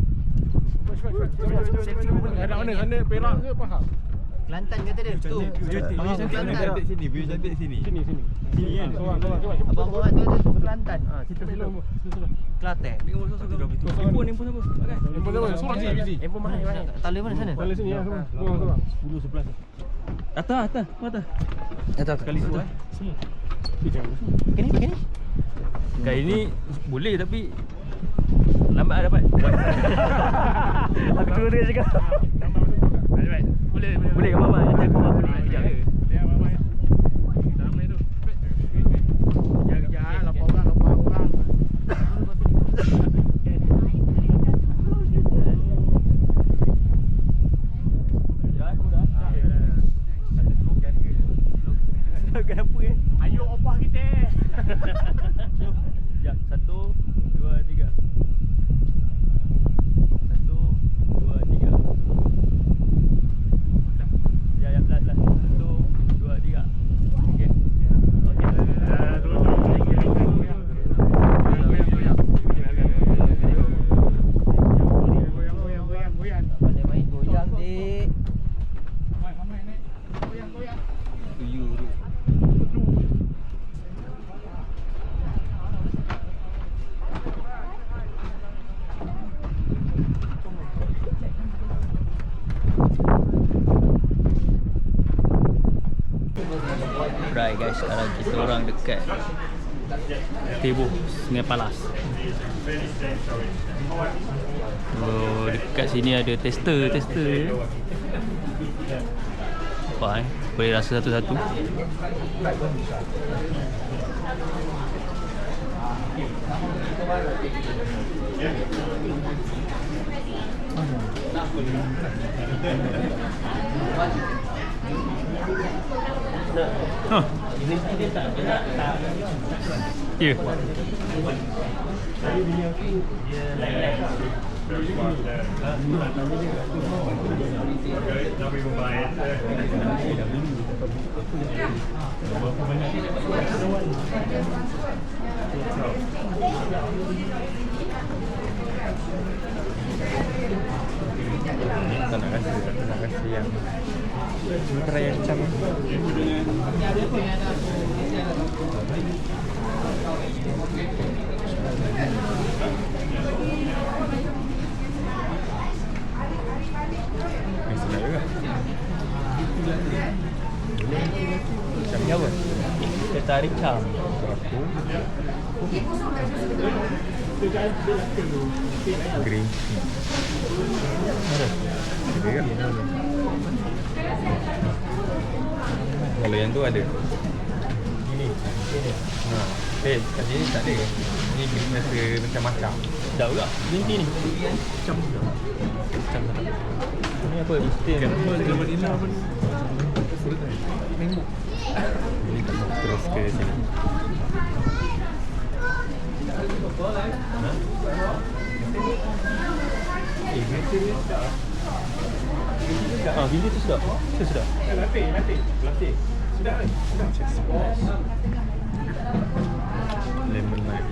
Selfie boleh. Ada mana? Sana Perak ke Pahang? Kelantan kata dia. Tu. View cantik mana? Kelantan. Sini, view cantik sini. Sini. Sini kan? Coba. Abang buat tu ada Kelantan. Kita film. Kelantan. Ambil gambar sosok. Handphone apa? Pakai. Handphone siapa? Seorang sini busy. Handphone mana? Tala mana sana? Tala sini ya semua. Seorang. 10, 11. Atas. Mana atas? Atas. Sekali suruh Pakai ni. Kali ni boleh tapi lambat dapat. Aku turun dia cakap. Boleh ke Mama? Nanti aku beli kejap je. Kenapa Ayo opah kita. Sekejap, 1, 2, 3. 1, 2, 3. Ya, last. 1, 2, 3. Okey. Boleh main goyang, Dik. Tuyul tu. Right guys, sekarang kita orang dekat Teboh, Sungai Palas. Oh, dekat sini ada tester. Apa boleh rasa satu-satu. Oh. Ya. Tak nak kasi yang Perayaan macam sedap juga. Macam ni apa? Dia tarik cam. Green tea. Ada kan? Kalau yang tu ada. Ini. Kat sini tak ada. Ni green rasa macam macam. Sedap juga. Green tea ni. Macam ni apa? Instant. Ini tak mau terus ke sini. Green tea tu sedap. Sedap. Latte. Sedap ni. Lemon lime.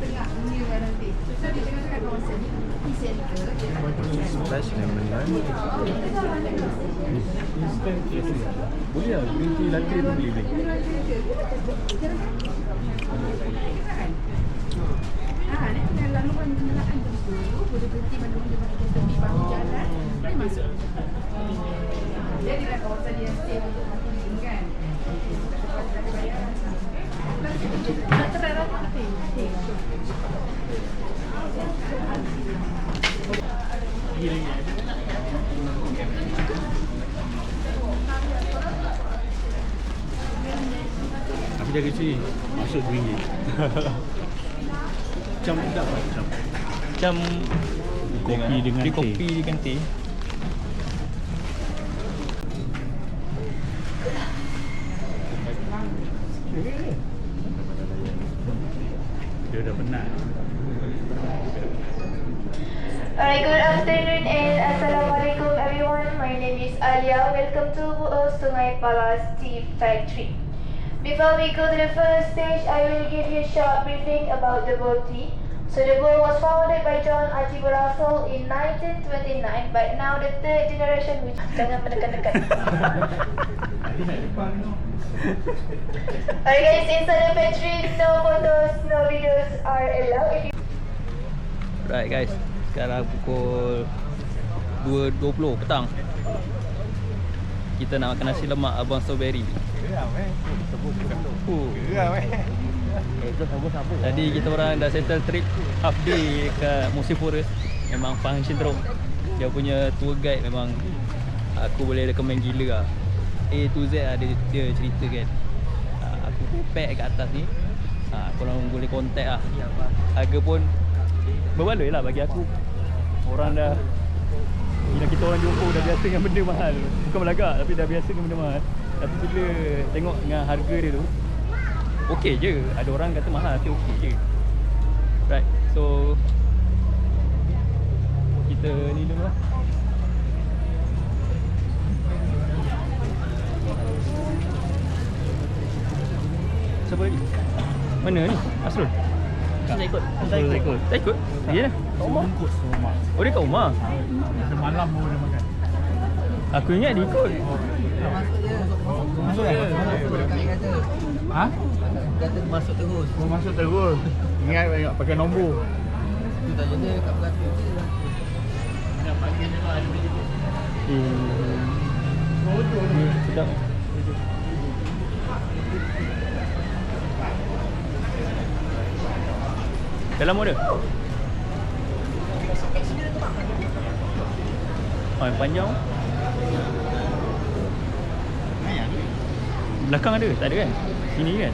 Splash lemon lime. Boleh lah, green tea latte tu boleh. Aku jaga sini, masuk RM2. Macam sedap lah, Macam kopi dengan teh. kopi dengan teh. Dia dah penat. Alright, good afternoon and Assalamualaikum everyone. My name is Alia. Welcome to Sungai Palas Tea Factory. Before we go to the first stage, I will give you a short briefing about the bowl tea. So the bowl was founded by John Archibald Russell in 1929, but now the third generation which... Jangan mendekat-dekat. Alright guys, inside the factory, no photos, no videos are allowed. If you... Right guys, sekarang pukul 2.20 petang. Kita nak makan nasi lemak Abang Strawberry. Geram Oh. Geram Tadi kita orang dah settle trip half day kat Musim Forest. Memang function teruk. Dia punya tour guide memang aku boleh recommend gila lah. A to Z ada dia cerita kan. Aku pack kat atas ni. Korang boleh contact lah. Harga pun berbaloi lah bagi aku. Orang dah bila kita orang Johor dah biasa dengan benda mahal. Bukan belagak tapi dah biasa dengan benda mahal. Tapi bila tengok dengan harga dia tu, okey je. Ada orang kata mahal tapi okey je. Right. So kita ni dulu lah. Siapa lagi? Mana ni? Asrul? Tak ikut. Tak ikut? Ya. Tak bungkus rumah. Oh dia kat rumah? Semalam baru dia makan. Aku ingat dia ikut. Masuk ya? Ha? Kata masuk terus. Mau masuk terus. Ingat pakai nombor. Tu tak jadi kat beratur je. Sedap. Dalam ada? Oh yang panjang. Belakang ada? Tak ada kan? Sini kan?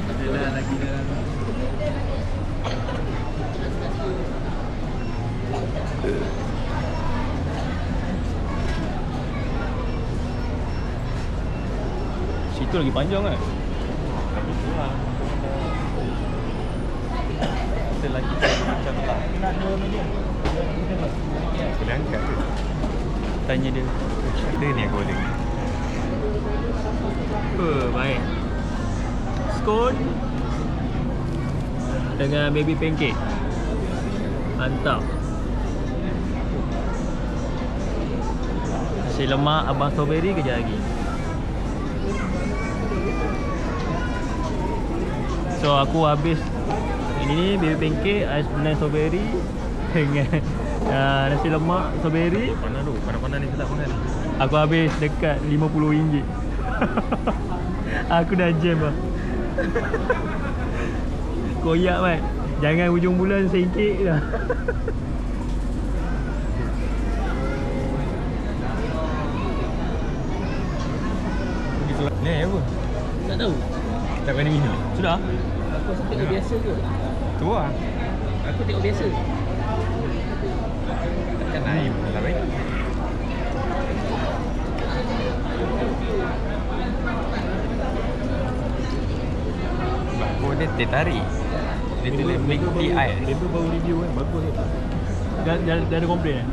Adalah lagi dah. Situ lagi panjang kan? Kita lagi macam lah. Boleh angkat ke? Tanya dia. Ada ni aku boleh. Baik. Scone dengan baby pancake. Mantap. Nasi lemak abang strawberry kejap lagi. So aku habis ini ni baby pancake, ais blend strawberry dengan nasi lemak strawberry. Pandang tu, pandang-pandang ni sedap makan. Aku habis dekat RM50. Aku dah jam lah. Koyak Mat. Jangan hujung bulan RM1 lah. Ni apa? Tak tahu. Tak kena minum. Sudah? Aku rasa tengok biasa ke? Tu lah. Aku tengok biasa. Takkan naik pun tak baik. Bako dia tertarik. Dia tulis make tea ice. Member baru review kan. Bagus ke? Dah ada komplain kan?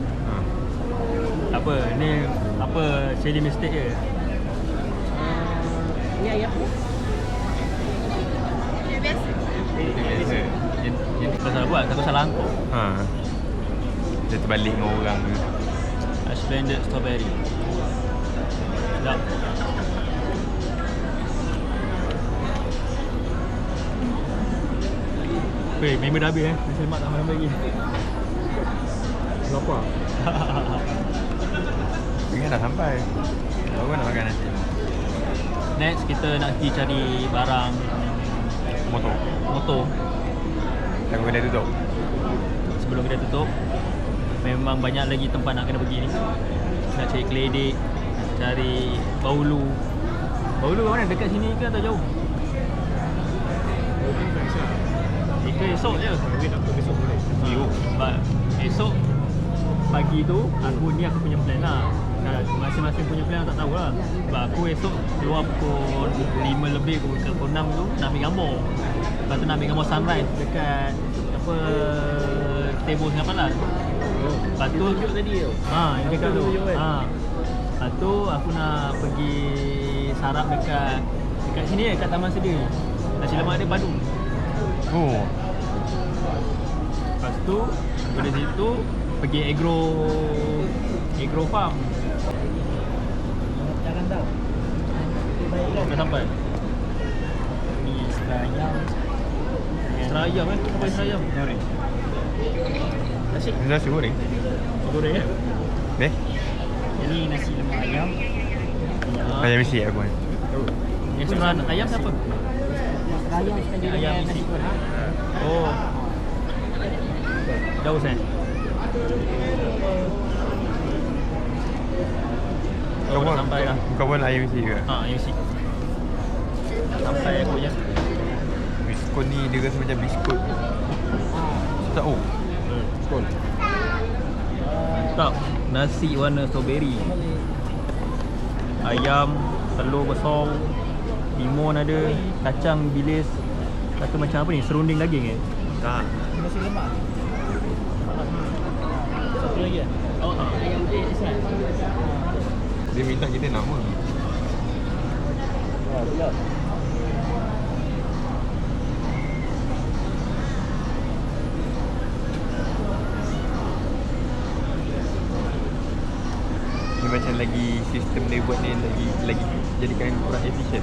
Apa? Ni apa silly mistake je? Ni ayam apa? Dia biasa. Dia biasa. Kau salah buat, takut salah angkut. Dia terbalik dengan orang tu. Splendid strawberry. Sedap. Weh, member dah habis Nasi lemak tak makan lagi. Lapar. Ingat dah sampai. Baru nak makan nasi. Next kita nak pergi cari barang motor. Aku kena tutup. Sebelum kita tutup, memang banyak lagi tempat nak kena pergi ni. Nak cari keledek, cari Baulu. Baulu mana? Dekat sini ke atau jauh? Ke esok je. Besok boleh. Esok pagi tu aku punya plan lah. Masing-masing punya plan tak tahu lah. Sebab aku esok keluar pukul 5 lebih ke pukul 6 tu nak ambil gambar. Lepas tu nak ambil gambar sunrise dekat apa Tebo Singapalan. Lepas tu yang dekat tu. Lepas tu aku nak pergi sarap dekat sini dekat Taman Sedia. Nasi lemak dia padu. Lepas tu dari situ pergi agro farm. Jangan dah. Dah sampai. Ni serayam. Serayam apa serayam? Nasi. Nasi goreng. Goreng kan? Eh? Ini nasi lemak ayam. Ayam isi aku kan. Restoran ayam siapa? Ayam isi. Oh. Jauh saya. Kau pun sampai lah. Kau pun ayam isi ke? Ha, ayam isi. Sampai aku je. Biskut ni dia rasa macam biskut. Tak oh. Biskut. Tak, nasi warna strawberry. Ayam, telur besar, timun ada, kacang bilis. Satu macam apa ni? Serunding daging Tak. Nasi lemak. Satu lagi kan? Oh, ayam this one. Dia minta kita nama. Dia macam lagi sistem dia buat ni lagi jadikan kurang efisien.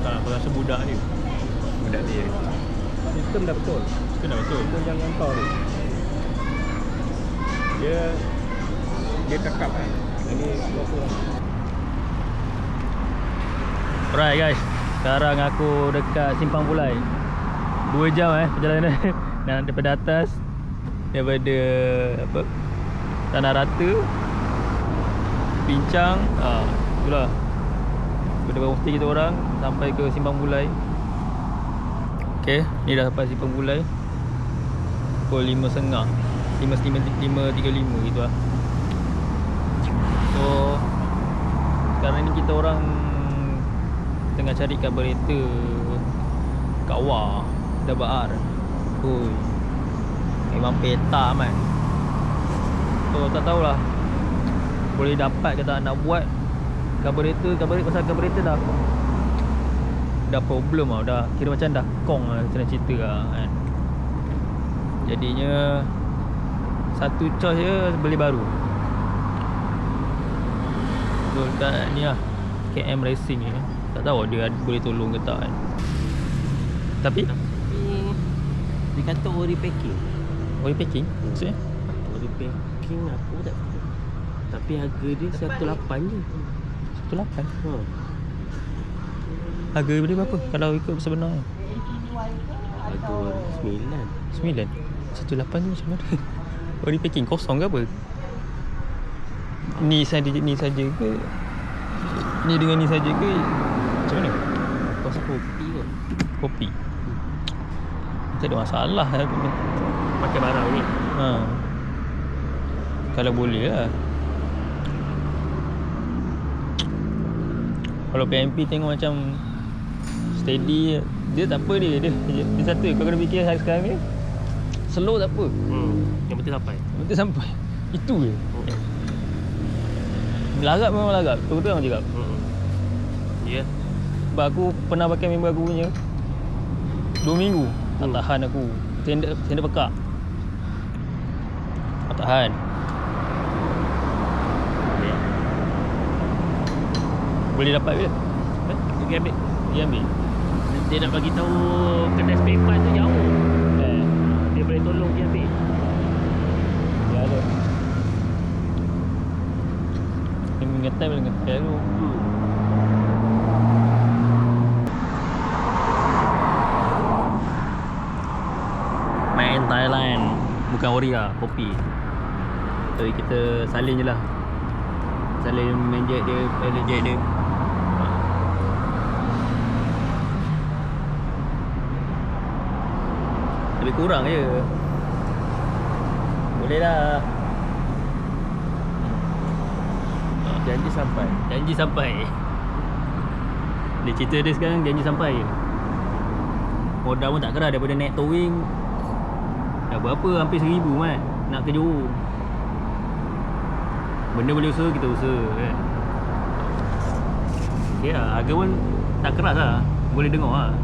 Tak, aku rasa budak ni. Budak dia. Sistem dah betul. Kena betul. Sistem yang hantar tu. Dia cakap kan. Ini berapa lah. Alright guys, sekarang aku dekat Simpang Pulai. 2 jam perjalanan. Dan daripada atas, daripada apa, Tanah Rata, Pincang, itulah. Daripada homestay kita orang sampai ke Simpang Pulai. Okay, ni dah sampai Simpang Pulai. Pukul 5.30, 5.35 gitu lah. So sekarang ni kita orang tengah cari carburetor kat Wah, Dabar. Oi, memang peta amat. So tak tahulah boleh dapat ke tak nak buat carburetor. Pasal carburetor dah problem lah. Dah kira macam dah kong lah, macam cerita lah kan. Jadinya satu choice je beli baru. So kat ni lah, KM Racing ni, tak tahu dia boleh tolong ke tak kan. Tapi Dia kata ori packing. oil packing maksudnya Ori packing aku tak tahu. Tapi harga dia 1.8 je. 1.8. Ha. Harga dia berapa kalau ikut sebenarnya? Harga 9. 9. 1.8 tu macam mana? Oil packing kosong ke apa? Ni saja ke? Ni dengan ni saja ke? Macam mana? Kos kopi kot. Kopi. Tak ada masalah Pakai barang ni. Kalau boleh lah. Kalau PMP tengok macam steady, dia tak apa dia satu. Kau kena fikir hari sekarang ni slow tak apa. Yang penting sampai. Betul sampai. Itu je. Larat memang larat. Betul orang cakap. Ya. Sebab aku pernah pakai member aku punya 2 minggu. Tak tahan aku. Tender pekak. Tak tahan. Boleh dapat bila? Pergi ambil. Dia ambil. Dia nak bagi tahu kedai spare part tu jauh. Dia boleh tolong dia ambil. Ya ada. Dia mengetai boleh ngetai tu. Main Thailand. Bukan ori lah, kopi. Jadi kita salin je lah. Salin main jet dia, pedal jet dia. Lebih kurang je. Boleh lah. Janji sampai. Janji sampai. Dia cerita dia sekarang janji sampai je. Modal pun tak keras daripada naik towing. Dah berapa? Hampir 1,000 kan nak ke Johor. Benda boleh usaha, kita usaha kan. Okay lah, harga pun tak keras lah. Boleh dengar lah.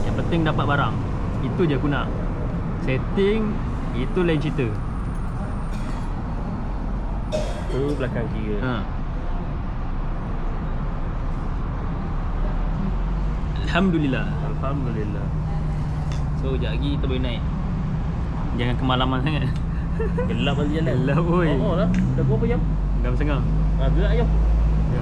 Yang penting dapat barang. Itu je aku nak. Setting, itu lain cerita. Tu belakang kiri. Alhamdulillah. Alhamdulillah. So So sekejap lagi kita boleh naik. Jangan kemalaman sangat. Gelap lagi jalan. Gelap oi. Oh lah. Dah berapa jam? 6.30. Gerak jom. Ya.